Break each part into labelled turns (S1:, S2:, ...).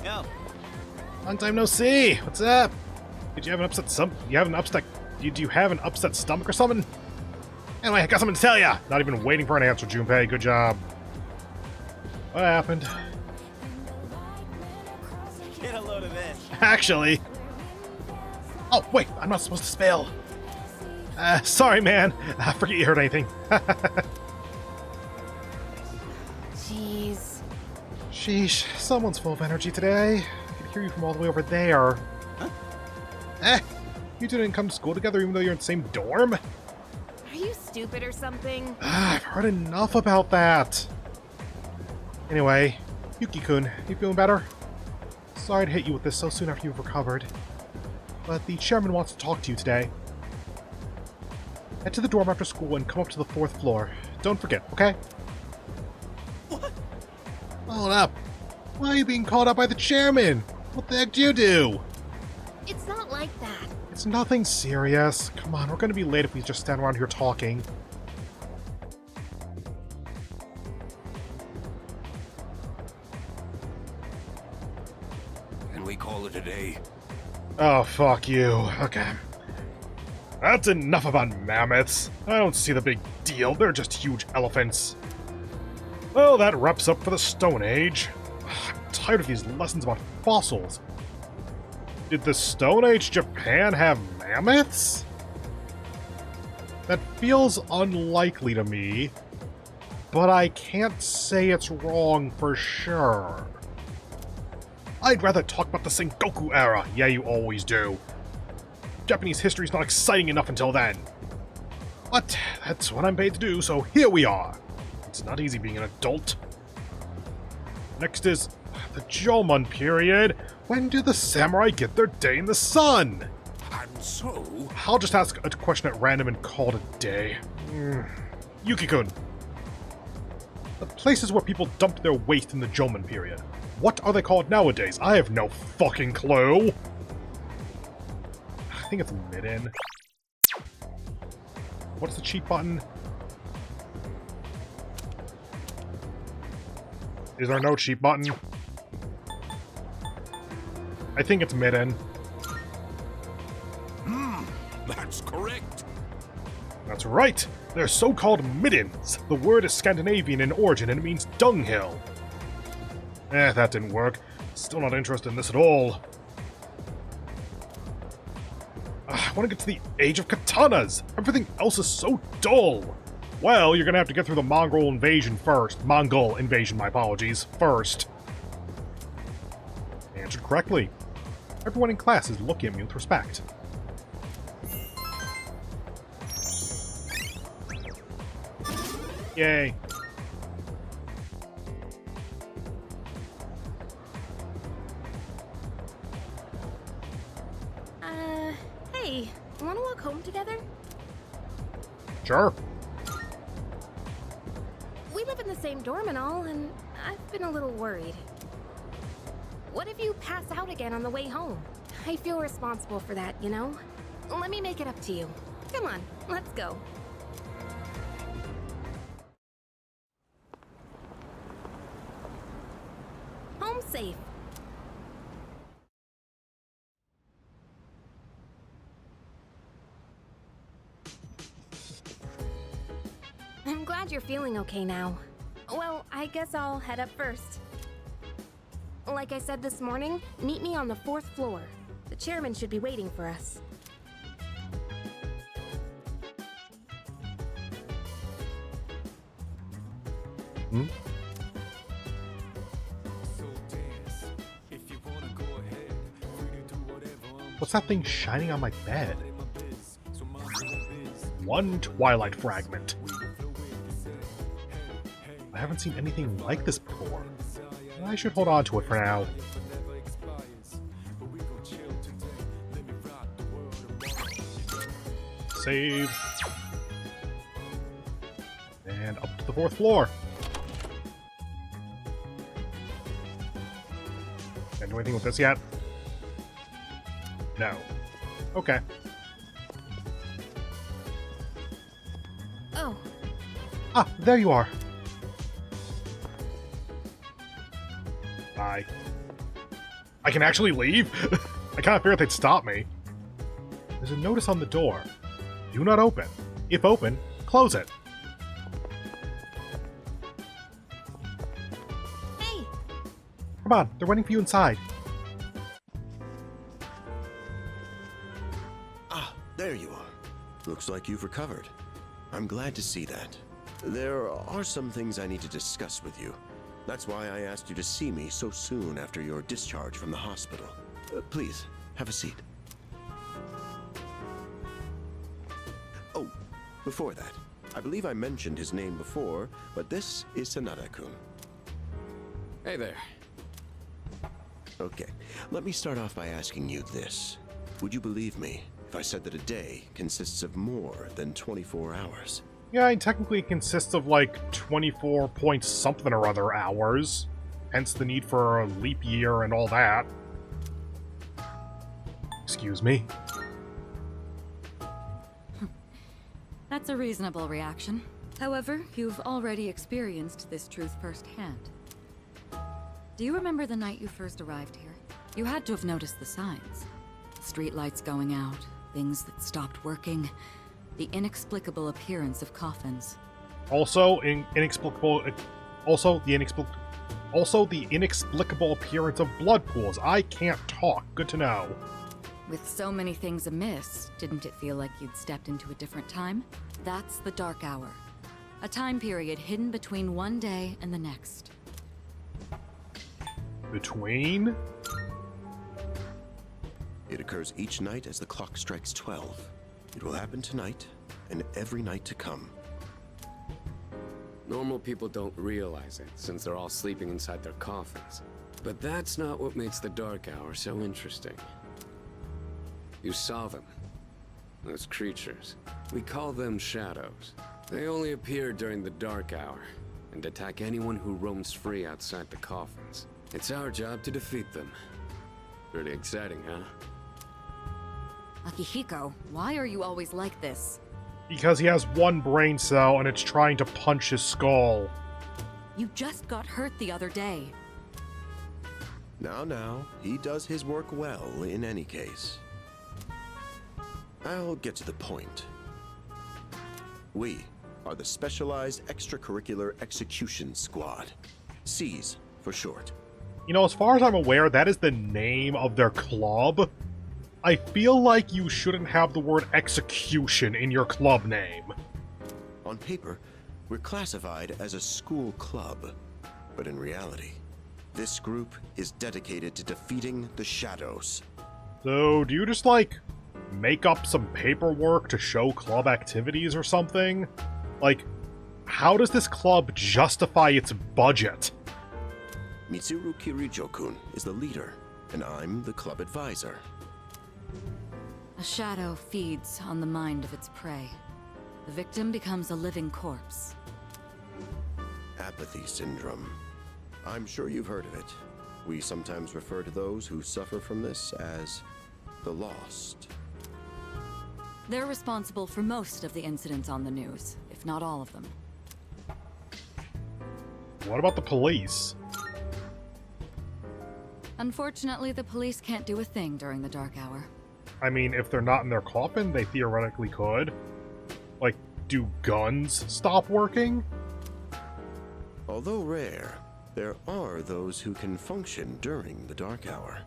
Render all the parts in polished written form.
S1: go.
S2: Long time no see. What's up? Did you have an upset Do you have an upset stomach or something? Anyway, I got something to tell ya. Not even waiting for an answer, Junpei. Good job. What happened?
S1: Get a load of this.
S2: Actually. Oh, wait. I'm not supposed to spill. Sorry, man. I forget you heard anything.
S3: Jeez.
S2: Sheesh. Someone's full of energy today. I can hear you from all the way over there.
S1: Huh?
S2: You two didn't come to school together even though you're in the same dorm?
S3: Are you stupid or something?
S2: I've heard enough about that. Anyway, Yuki-kun, you feeling better? Sorry to hit you with this so soon after you've recovered, but the chairman wants to talk to you today. Head to the dorm after school and come up to the 4th floor. Don't forget, okay?
S1: What?
S2: Hold up. Why are you being called out by the chairman? What the heck do you do?
S3: It's not like that.
S2: It's nothing serious. Come on, we're gonna be late if we just stand around here talking.
S4: And we call it a day.
S2: Oh, fuck you. Okay. That's enough about mammoths. I don't see the big deal. They're just huge elephants. Well, that wraps up for the Stone Age. I'm tired of these lessons about fossils. Did the Stone Age Japan have mammoths? That feels unlikely to me, but I can't say it's wrong for sure. I'd rather talk about the Sengoku era. Yeah, you always do. Japanese history's not exciting enough until then. But that's what I'm paid to do, so here we are. It's not easy being an adult. Next is the Jomon period. When do the samurai get their day in the sun?
S4: And so...
S2: I'll just ask a question at random and call it a day. Yuki-kun. The places where people dumped their waste in the Jomon period. What are they called nowadays? I have no fucking clue. I think it's mid-in. What's the cheat button? Is there no cheat button? I think it's mid-in.
S4: That's correct.
S2: That's right! They're so-called middens. The word is Scandinavian in origin and it means dunghill. That didn't work. Still not interested in this at all. I want to get to the age of katanas! Everything else is so dull! Well, you're gonna have to get through the Mongol invasion first. Mongol invasion, my apologies. First. Answered correctly. Everyone in class is looking at me with respect. Yay.
S3: Hey, wanna walk home together?
S2: Sure.
S3: We live in the same dorm and all, and I've been a little worried. What if you pass out again on the way home? I feel responsible for that, you know? Let me make it up to you. Come on, let's go. Home safe. I'm glad you're feeling okay now. Well, I guess I'll head up first. Like I said this morning, meet me on the 4th floor. The chairman should be waiting for us.
S2: What's that thing shining on my bed? One Twilight fragment. I haven't seen anything like this before. I should hold on to it for now. Save. And up to the 4th floor. Can't do anything with this yet? No. Okay.
S3: Oh.
S2: Ah, there you are. Bye. I can actually leave? I kind of figured they'd stop me. There's a notice on the door. Do not open. If open, close it.
S3: Hey!
S2: Come on, they're waiting for you inside.
S5: Ah, there you are. Looks like you've recovered. I'm glad to see that. There are some things I need to discuss with you. That's why I asked you to see me so soon after your discharge from the hospital. Please, have a seat. Oh, before that, I believe I mentioned his name before, but this is Sanada-kun.
S6: Hey there.
S5: Okay, let me start off by asking you this. Would you believe me if I said that a day consists of more than 24 hours?
S2: Yeah, it technically consists of like 24 point something or other hours. Hence the need for a leap year and all that. Excuse me.
S7: That's a reasonable reaction. However, you've already experienced this truth firsthand. Do you remember the night you first arrived here? You had to have noticed the signs. Streetlights going out, things that stopped working, the inexplicable appearance of coffins.
S2: Also, the inexplicable appearance of blood pools. I can't talk. Good to know.
S7: With so many things amiss, didn't it feel like you'd stepped into a different time? That's the Dark Hour. A time period hidden between one day and the next.
S2: Between?
S5: It occurs each night as the clock strikes 12. It will happen tonight and every night to come.
S6: Normal people don't realize it, since they're all sleeping inside their coffins. But that's not what makes the Dark Hour so interesting. You saw them. Those creatures. We call them shadows. They only appear during the Dark Hour, and attack anyone who roams free outside the coffins. It's our job to defeat them. Pretty exciting, huh?
S7: Akihiko, why are you always like this?
S2: Because he has one brain cell and it's trying to punch his skull.
S7: You just got hurt the other day.
S5: Now, he does his work well in any case. I'll get to the point. We are the Specialized Extracurricular Execution Squad. S.E.E.S for short.
S2: You know, as far as I'm aware, that is the name of their club. I feel like you shouldn't have the word execution in your club name.
S5: On paper, we're classified as a school club, but in reality, this group is dedicated to defeating the shadows.
S2: So, do you just, like, make up some paperwork to show club activities or something? Like, how does this club justify its budget?
S5: Mitsuru Kirijo-kun is the leader, and I'm the club advisor.
S7: A shadow feeds on the mind of its prey. The victim becomes a living corpse.
S5: Apathy syndrome. I'm sure you've heard of it. We sometimes refer to those who suffer from this as the lost.
S7: They're responsible for most of the incidents on the news, if not all of them.
S2: What about the police?
S7: Unfortunately, the police can't do a thing during the Dark Hour.
S2: I mean, if they're not in their coffin, they theoretically could. Like, do guns stop working?
S5: Although rare, there are those who can function during the Dark Hour.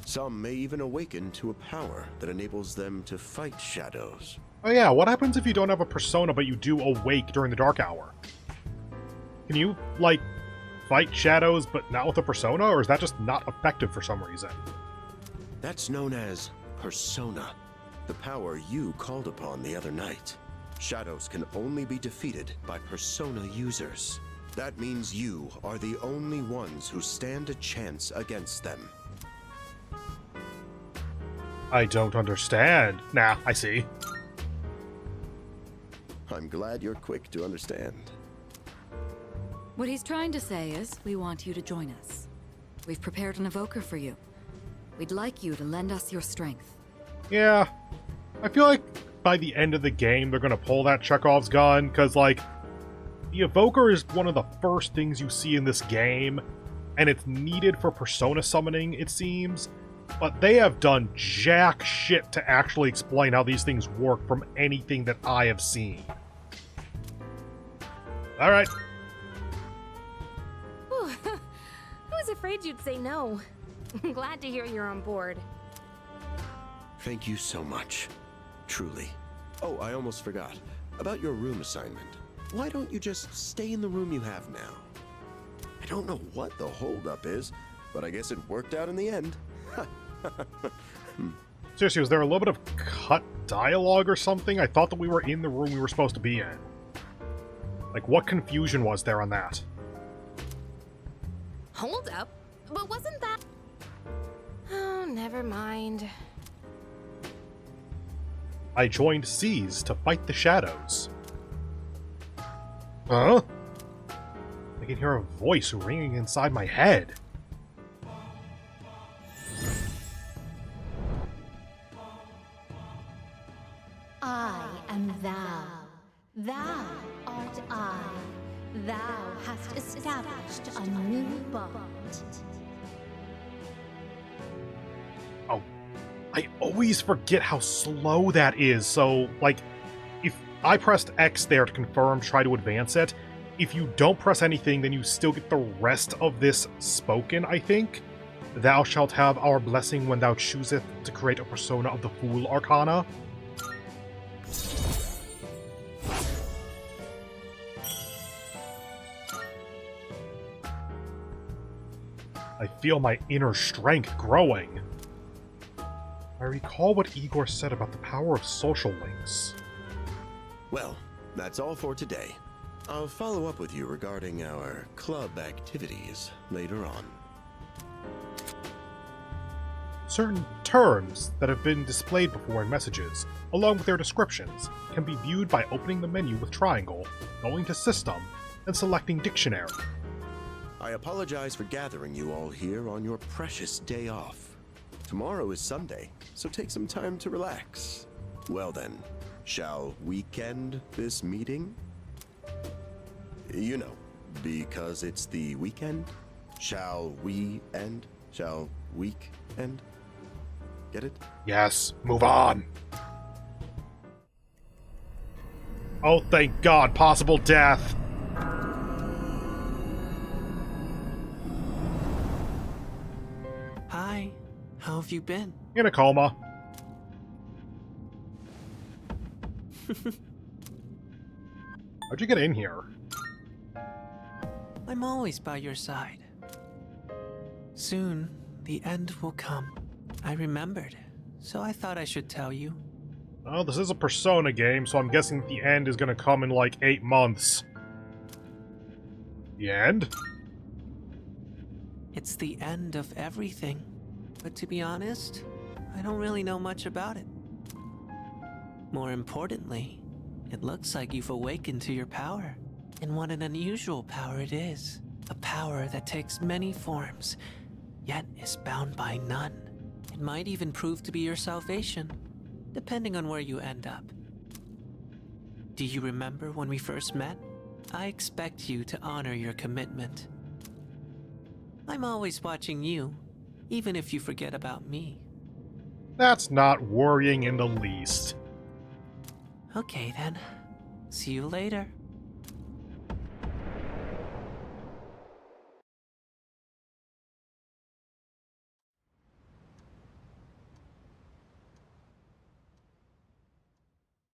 S5: Some may even awaken to a power that enables them to fight shadows.
S2: Oh yeah, what happens if you don't have a persona but you do awake during the Dark Hour? Can you, like, fight shadows but not with a persona, or is that just not effective for some reason?
S5: That's known as persona, the power you called upon the other night. Shadows can only be defeated by persona users. That means you are the only ones who stand a chance against them.
S2: I don't understand. Nah, I see.
S5: I'm glad you're quick to understand.
S7: What he's trying to say is, we want you to join us. We've prepared an evoker for you. We'd like you to lend us your strength.
S2: Yeah, I feel like by the end of the game they're gonna pull that Chekhov's gun, because, like, the evoker is one of the first things you see in this game, and it's needed for persona summoning, it seems, but they have done jack shit to actually explain how these things work from anything that I have seen. Alright.
S3: Whew. I was afraid you'd say no. I'm glad to hear you're on board.
S5: Thank you so much. Truly. Oh, I almost forgot. About your room assignment. Why don't you just stay in the room you have now? I don't know what the holdup is, but I guess it worked out in the end.
S2: Seriously, was there a little bit of cut dialogue or something? I thought that we were in the room we were supposed to be in. Like, what confusion was there on that?
S3: Hold up. But wasn't that... Oh, never mind.
S1: I joined S.E.E.S to fight the shadows.
S2: Huh? I can hear a voice ringing inside my head.
S8: I am thou. Thou art I. Thou hast established a new bond.
S2: Oh, I always forget how slow that is, so, like, if I pressed X there to confirm, try to advance it, if you don't press anything, then you still get the rest of this spoken, I think. Thou shalt have our blessing when thou chooseth to create a persona of the Fool Arcana. I feel my inner strength growing. I recall what Igor said about the power of social links.
S5: Well, that's all for today. I'll follow up with you regarding our club activities later on.
S2: Certain terms that have been displayed before in messages, along with their descriptions, can be viewed by opening the menu with triangle, going to System, and selecting Dictionary.
S5: I apologize for gathering you all here on your precious day off. Tomorrow is Sunday, so take some time to relax. Well then, shall weekend this meeting? You know, because it's the weekend. Shall we end? Shall week end? Get it?
S2: Yes, move on! Oh, thank God, possible death!
S9: Hi, how have you been?
S2: In a coma. How'd you get in here?
S9: I'm always by your side. Soon, the end will come. I remembered, so I thought I should tell you.
S2: Oh, this is a Persona game, so I'm guessing the end is gonna come in like 8 months. The end?
S9: It's the end of everything. But to be honest, I don't really know much about it. More importantly, it looks like you've awakened to your power. And what an unusual power it is. A power that takes many forms, yet is bound by none. It might even prove to be your salvation, depending on where you end up. Do you remember when we first met? I expect you to honor your commitment. I'm always watching you, even if you forget about me.
S2: That's not worrying in the least.
S9: Okay then. See you later.